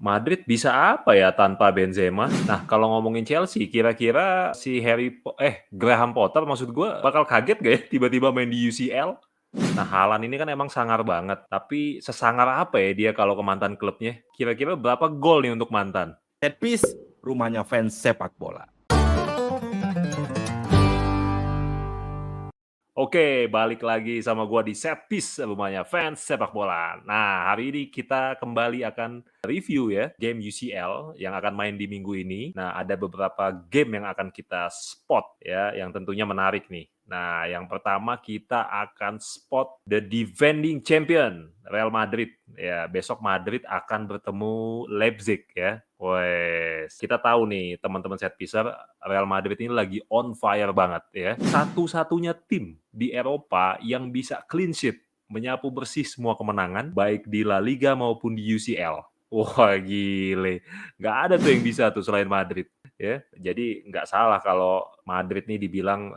Madrid bisa apa ya tanpa Benzema? Nah, kalau ngomongin Chelsea, kira-kira si Graham Potter maksud gua bakal kaget nggak ya tiba-tiba main di UCL? Nah, Haaland ini kan emang sangar banget, tapi sesangar apa ya dia kalau ke mantan klubnya? Kira-kira berapa gol nih untuk mantan? Set piece, rumahnya fans sepak bola. Oke, balik lagi sama gua di Set Piece, rumahnya fans sepak bola. Nah, hari ini kita kembali akan review ya, game UCL yang akan main di minggu ini. Nah, ada beberapa game yang akan kita spot ya, yang tentunya menarik nih. Nah, yang pertama kita akan spot the defending champion, Real Madrid. Ya, besok Madrid akan bertemu Leipzig ya. Wes, kita tahu nih teman-teman set piecer, Real Madrid ini lagi on fire banget ya. Satu-satunya tim di Eropa yang bisa clean sheet, menyapu bersih semua kemenangan, baik di La Liga maupun di UCL. Wah gile, nggak ada tuh yang bisa tuh selain Madrid ya. Jadi nggak salah kalau Madrid nih dibilang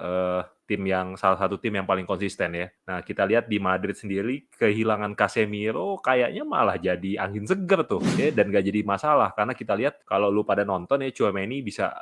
salah satu tim yang paling konsisten ya. Nah kita lihat di Madrid sendiri kehilangan Casemiro kayaknya malah jadi angin seger tuh ya, dan nggak jadi masalah karena kita lihat kalau lu pada nonton ya Tchouaméni bisa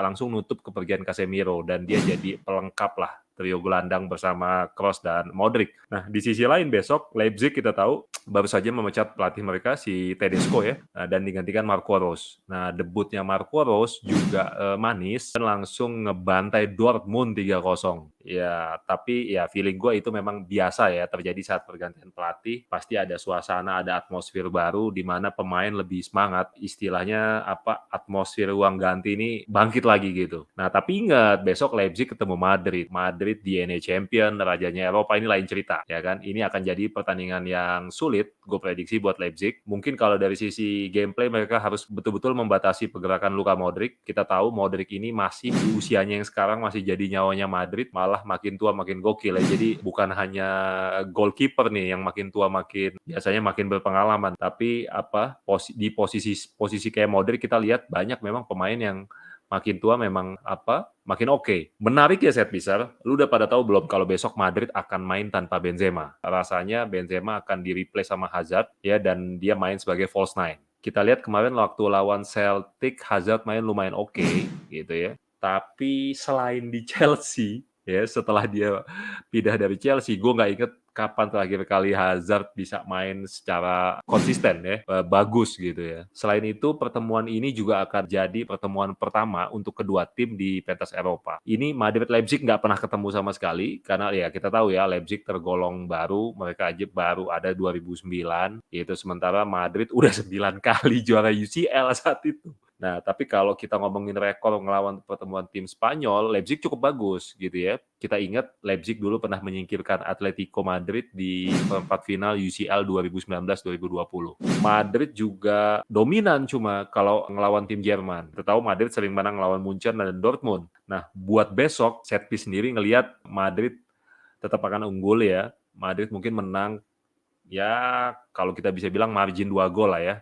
langsung nutup kepergian Casemiro dan dia jadi pelengkap lah trio gelandang bersama Kroos dan Modric. Nah, di sisi lain besok Leipzig kita tahu baru saja memecat pelatih mereka si Tedesco ya dan digantikan Marco Rose. Nah, debutnya Marco Rose juga manis dan langsung ngebantai Dortmund 3-0. Ya, tapi ya feeling gue itu memang biasa ya terjadi saat pergantian pelatih. Pasti ada suasana, ada atmosfer baru di mana pemain lebih semangat. Istilahnya apa? Atmosfer ruang ganti ini bangkit lagi gitu. Nah, tapi ingat besok Leipzig ketemu Madrid. Madrid DNA champion, rajanya Eropa ini lain cerita, ya kan? Ini akan jadi pertandingan yang sulit, gue prediksi buat Leipzig. Mungkin kalau dari sisi gameplay mereka harus betul-betul membatasi pergerakan Luka Modric. Kita tahu Modric ini masih di usianya yang sekarang masih jadi nyawanya Madrid, malah makin tua makin gokil ya. Jadi bukan hanya goalkeeper nih yang makin tua biasanya makin berpengalaman, tapi di posisi kayak Modric kita lihat banyak memang pemain yang makin tua memang makin oke. Menarik ya set piecer. Lu udah pada tahu belum kalau besok Madrid akan main tanpa Benzema? Rasanya Benzema akan di-replace sama Hazard ya dan dia main sebagai false nine. Kita lihat kemarin waktu lawan Celtic Hazard main lumayan oke gitu ya. Tapi selain di Chelsea ya setelah dia pindah dari Chelsea, gue nggak inget kapan terakhir kali Hazard bisa main secara konsisten ya, bagus gitu ya. Selain itu, pertemuan ini juga akan jadi pertemuan pertama untuk kedua tim di pentas Eropa. Ini Madrid-Leipzig nggak pernah ketemu sama sekali, karena ya kita tahu ya, Leipzig tergolong baru, mereka aja baru ada 2009, yaitu sementara Madrid udah 9 kali juara UCL saat itu. Nah, tapi kalau kita ngomongin rekor ngelawan pertemuan tim Spanyol, Leipzig cukup bagus gitu ya. Kita ingat Leipzig dulu pernah menyingkirkan Atletico Madrid di perempat final UCL 2019-2020. Madrid juga dominan cuma kalau ngelawan tim Jerman. Kita tahu Madrid sering menang ngelawan Munchen dan Dortmund. Nah, buat besok, set piece sendiri ngelihat Madrid tetap akan unggul ya. Madrid mungkin menang ya kalau kita bisa bilang margin 2 gol lah ya.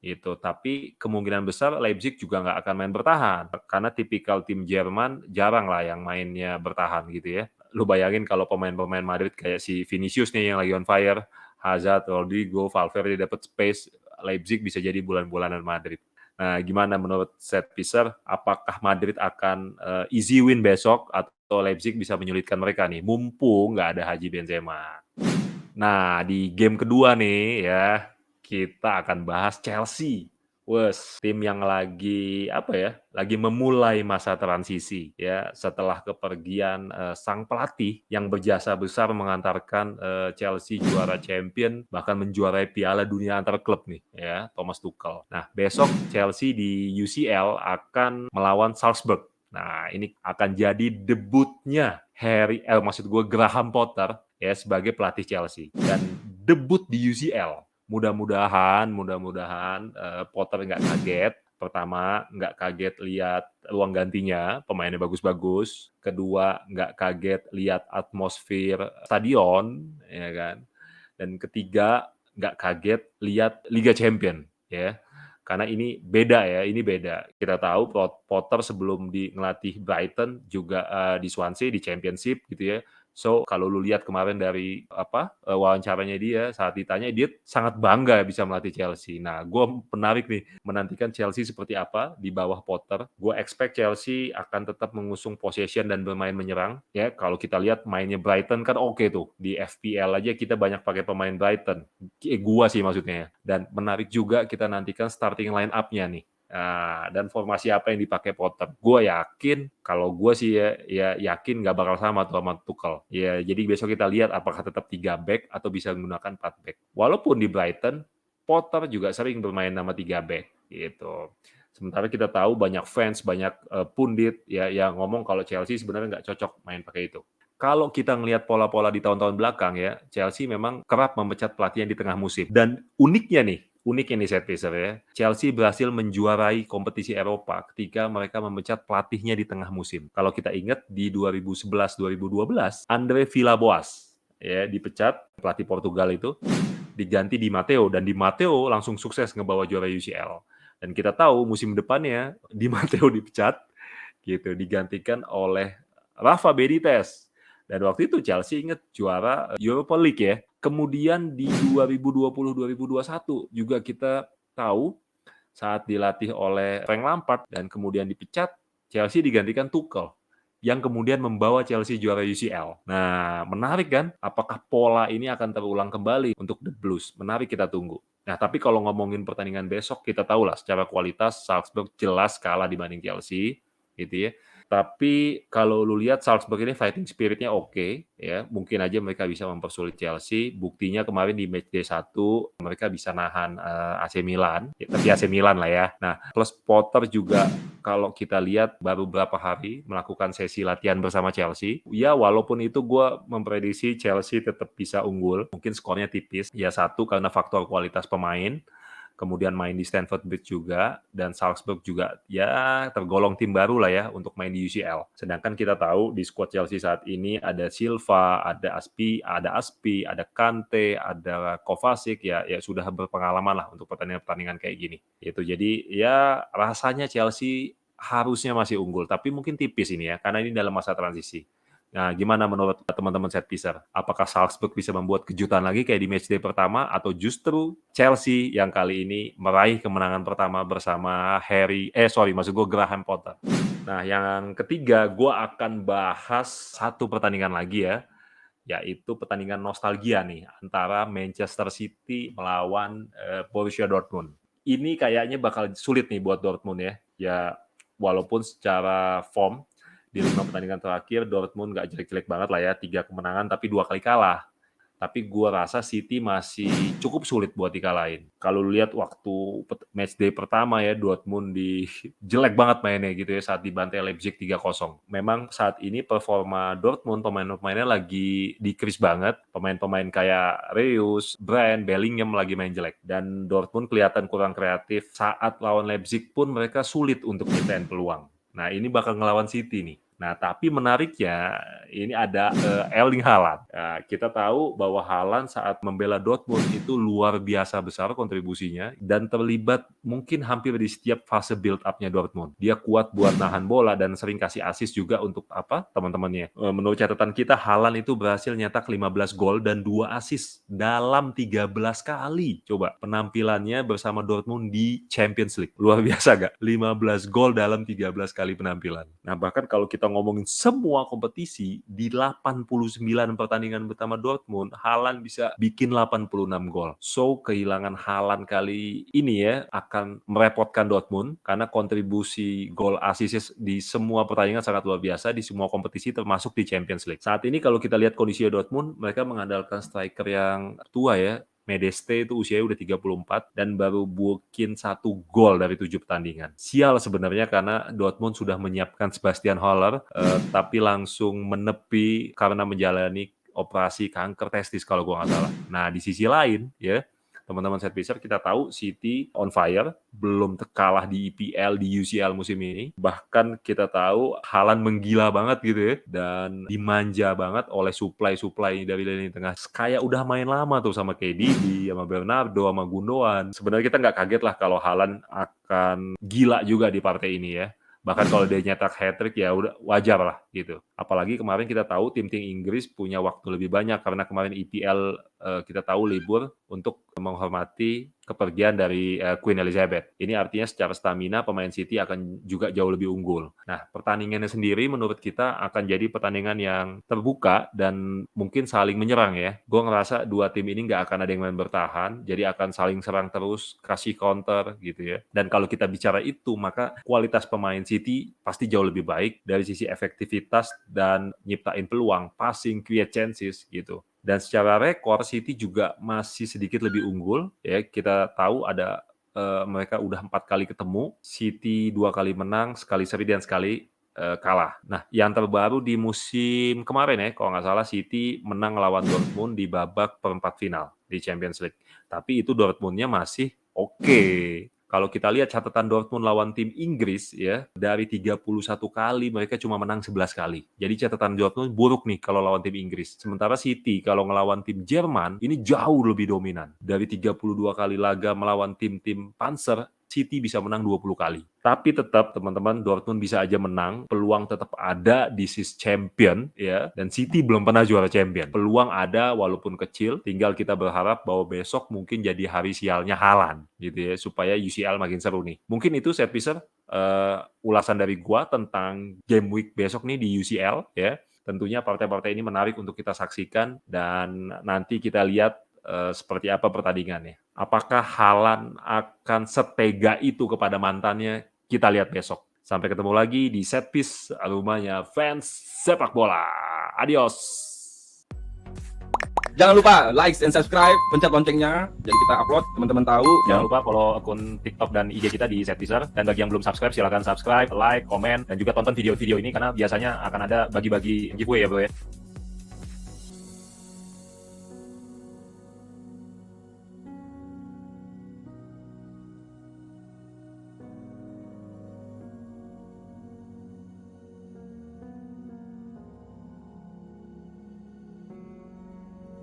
Itu. Tapi kemungkinan besar Leipzig juga nggak akan main bertahan karena tipikal tim Jerman jarang lah yang mainnya bertahan gitu ya. Lu bayangin kalau pemain-pemain Madrid kayak si Vinicius nih yang lagi on fire, Hazard, Rodrigo, Valverde dapat space, Leipzig bisa jadi bulan-bulanan Madrid. Nah, gimana menurut set piecer? Apakah Madrid akan easy win besok atau Leipzig bisa menyulitkan mereka nih? Mumpung nggak ada Haji Benzema. Nah, di game kedua nih ya, kita akan bahas Chelsea. Wes, tim yang lagi memulai masa transisi ya setelah kepergian sang pelatih yang berjasa besar mengantarkan Chelsea juara champion bahkan menjuarai Piala Dunia antar klub nih ya, Thomas Tuchel. Nah, besok Chelsea di UCL akan melawan Salzburg. Nah, ini akan jadi debutnya maksud gue Graham Potter ya sebagai pelatih Chelsea dan debut di UCL. Mudah-mudahan Potter nggak kaget. Pertama, nggak kaget lihat ruang gantinya, pemainnya bagus-bagus. Kedua, nggak kaget lihat atmosfer stadion, ya kan. Dan ketiga, nggak kaget lihat Liga Champion, ya. Karena ini beda ya, ini beda. Kita tahu Potter sebelum ngelatih Brighton juga di Swansea di Championship gitu ya, So, kalau lu lihat kemarin dari wawancaranya dia saat ditanya, dia sangat bangga bisa melatih Chelsea. Nah, gue menarik nih menantikan Chelsea seperti apa di bawah Potter. Gue expect Chelsea akan tetap mengusung possession dan bermain menyerang. Ya, kalau kita lihat mainnya Brighton kan oke tuh. Di FPL aja kita banyak pakai pemain Brighton. Gua sih maksudnya. Dan menarik juga kita nantikan starting line up-nya nih. Nah, dan formasi apa yang dipakai Potter. Gue yakin, kalau gue sih ya yakin nggak bakal sama tuh sama Tuchel. Ya, jadi besok kita lihat apakah tetap 3 back atau bisa menggunakan 4 back. Walaupun di Brighton, Potter juga sering bermain nama 3 back gitu. Sementara kita tahu banyak fans, banyak pundit ya yang ngomong kalau Chelsea sebenarnya nggak cocok main pakai itu. Kalau kita ngelihat pola-pola di tahun-tahun belakang ya, Chelsea memang kerap memecat pelatih yang di tengah musim. Dan uniknya nih set piece ya, Chelsea berhasil menjuarai kompetisi Eropa ketika mereka memecat pelatihnya di tengah musim. Kalau kita ingat di 2011-2012, Andre Villas-Boas ya dipecat, pelatih Portugal itu, diganti Di Matteo, dan Di Matteo langsung sukses ngebawa juara UCL. Dan kita tahu musim depannya Di Matteo dipecat, gitu, digantikan oleh Rafa Benitez. Dan waktu itu Chelsea ingat juara Europa League ya. Kemudian di 2020-2021 juga kita tahu saat dilatih oleh Frank Lampard dan kemudian dipecat, Chelsea digantikan Tuchel yang kemudian membawa Chelsea juara UCL. Nah, menarik kan? Apakah pola ini akan terulang kembali untuk The Blues? Menarik kita tunggu. Nah, tapi kalau ngomongin pertandingan besok, kita tahu lah secara kualitas Salzburg jelas kalah dibanding Chelsea, gitu ya. Tapi kalau lu lihat Salzburg ini fighting spirit-nya oke, ya. Mungkin aja mereka bisa mempersulit Chelsea. Buktinya kemarin di matchday 1 mereka bisa nahan AC Milan, ya, tapi AC Milan lah ya. Nah, plus Potter juga kalau kita lihat baru berapa hari melakukan sesi latihan bersama Chelsea. Ya, walaupun itu gue memprediksi Chelsea tetap bisa unggul. Mungkin skornya tipis. Ya, satu karena faktor kualitas pemain. Kemudian main di Stamford Bridge juga, dan Salzburg juga ya tergolong tim baru lah ya untuk main di UCL. Sedangkan kita tahu di skuad Chelsea saat ini ada Silva, ada Aspi, ada Kante, ada Kovacic, ya sudah berpengalaman lah untuk pertandingan-pertandingan kayak gini. Itu jadi ya rasanya Chelsea harusnya masih unggul, tapi mungkin tipis ini ya, karena ini dalam masa transisi. Nah, gimana menurut teman-teman set piecer? Apakah Salzburg bisa membuat kejutan lagi kayak di matchday pertama, atau justru Chelsea yang kali ini meraih kemenangan pertama bersama maksud gue Graham Potter. Nah, yang ketiga, gue akan bahas satu pertandingan lagi ya, yaitu pertandingan nostalgia nih antara Manchester City melawan Borussia Dortmund. Ini kayaknya bakal sulit nih buat Dortmund ya. Ya, walaupun secara form di 5 pertandingan terakhir Dortmund nggak jelek-jelek banget lah ya, 3 kemenangan tapi 2 kali kalah. Tapi gua rasa City masih cukup sulit buat dikalahin. Kalau lihat waktu matchday pertama ya, Dortmund jelek banget mainnya gitu ya saat dibantai Leipzig 3-0. Memang saat ini performa Dortmund, pemain-pemainnya lagi decrease banget. Pemain-pemain kayak Reus, Brand, Bellingham lagi main jelek. Dan Dortmund kelihatan kurang kreatif. Saat lawan Leipzig pun mereka sulit untuk nyiptain peluang. Nah, ini bakal ngelawan City nih. Nah, tapi menariknya ini ada Erling Haaland. Nah, kita tahu bahwa Haaland saat membela Dortmund itu luar biasa besar kontribusinya dan terlibat mungkin hampir di setiap fase build up-nya Dortmund. Dia kuat buat nahan bola dan sering kasih assist juga untuk teman-temannya. Menurut catatan kita, Haaland itu berhasil nyetak 15 gol dan 2 assist dalam 13 kali. Coba penampilannya bersama Dortmund di Champions League. Luar biasa gak? 15 gol dalam 13 kali penampilan. Nah, bahkan kalau kita ngomongin semua kompetisi, di 89 pertandingan bersama Dortmund, Haaland bisa bikin 86 gol. So, kehilangan Haaland kali ini ya akan merepotkan Dortmund karena kontribusi gol assist di semua pertandingan sangat luar biasa di semua kompetisi termasuk di Champions League. Saat ini kalau kita lihat kondisi Dortmund, mereka mengandalkan striker yang tua ya, Modeste itu usianya udah 34 dan baru bikin 1 gol dari 7 pertandingan. Sial sebenarnya karena Dortmund sudah menyiapkan Sebastian Haller, tapi langsung menepi karena menjalani operasi kanker testis kalau gue nggak salah. Nah, di sisi lain ya, teman-teman set piecer, kita tahu City on fire, belum kalah di EPL, di UCL musim ini. Bahkan kita tahu Haaland menggila banget gitu ya, dan dimanja banget oleh supply dari lini tengah. Kayak udah main lama tuh sama KDB, sama Bernardo, sama Gundogan. Sebenarnya kita nggak kaget lah kalau Haaland akan gila juga di partai ini ya. Bahkan kalau dia nyetak hat-trick ya udah wajar lah gitu. Apalagi kemarin kita tahu tim-tim Inggris punya waktu lebih banyak karena kemarin EPL kita tahu libur untuk menghormati kepergian dari Queen Elizabeth. Ini artinya secara stamina pemain City akan juga jauh lebih unggul. Nah, pertandingannya sendiri menurut kita akan jadi pertandingan yang terbuka dan mungkin saling menyerang ya. Gue ngerasa dua tim ini nggak akan ada yang main bertahan, jadi akan saling serang terus, kasih counter gitu ya. Dan kalau kita bicara itu, maka kualitas pemain City pasti jauh lebih baik dari sisi efektivitas dan nyiptain peluang, passing, create chances gitu. Dan secara rekor City juga masih sedikit lebih unggul ya. Kita tahu ada mereka udah 4 kali ketemu, City 2 kali menang, sekali seri dan sekali kalah. Nah, yang terbaru di musim kemarin ya, kalau nggak salah City menang lawan Dortmund di babak perempat final di Champions League. Tapi itu Dortmund-nya masih oke. Kalau kita lihat catatan Dortmund lawan tim Inggris ya, dari 31 kali mereka cuma menang 11 kali. Jadi catatan Dortmund buruk nih kalau lawan tim Inggris. Sementara City kalau ngelawan tim Jerman ini jauh lebih dominan. Dari 32 kali laga melawan tim-tim Panzer, City bisa menang 20 kali. Tapi tetap teman-teman Dortmund bisa aja menang, peluang tetap ada di sis champion ya, dan City belum pernah juara champion. Peluang ada walaupun kecil, tinggal kita berharap bahwa besok mungkin jadi hari sialnya Haaland gitu ya, supaya UCL makin seru nih. Mungkin itu Set Piece ulasan dari gua tentang game week besok nih di UCL ya. Tentunya partai-partai ini menarik untuk kita saksikan dan nanti kita lihat seperti apa pertandingannya. Apakah Haaland akan setega itu kepada mantannya? Kita lihat besok. Sampai ketemu lagi di Set Piece, rumahnya fans sepak bola. Adios. Jangan lupa like and subscribe, pencet loncengnya, jadi kita upload, teman-teman tahu. Jangan lupa follow akun TikTok dan IG kita di Set Piece. Dan bagi yang belum subscribe, silakan subscribe, like, komen, dan juga tonton video-video ini karena biasanya akan ada bagi-bagi giveaway ya bro ya.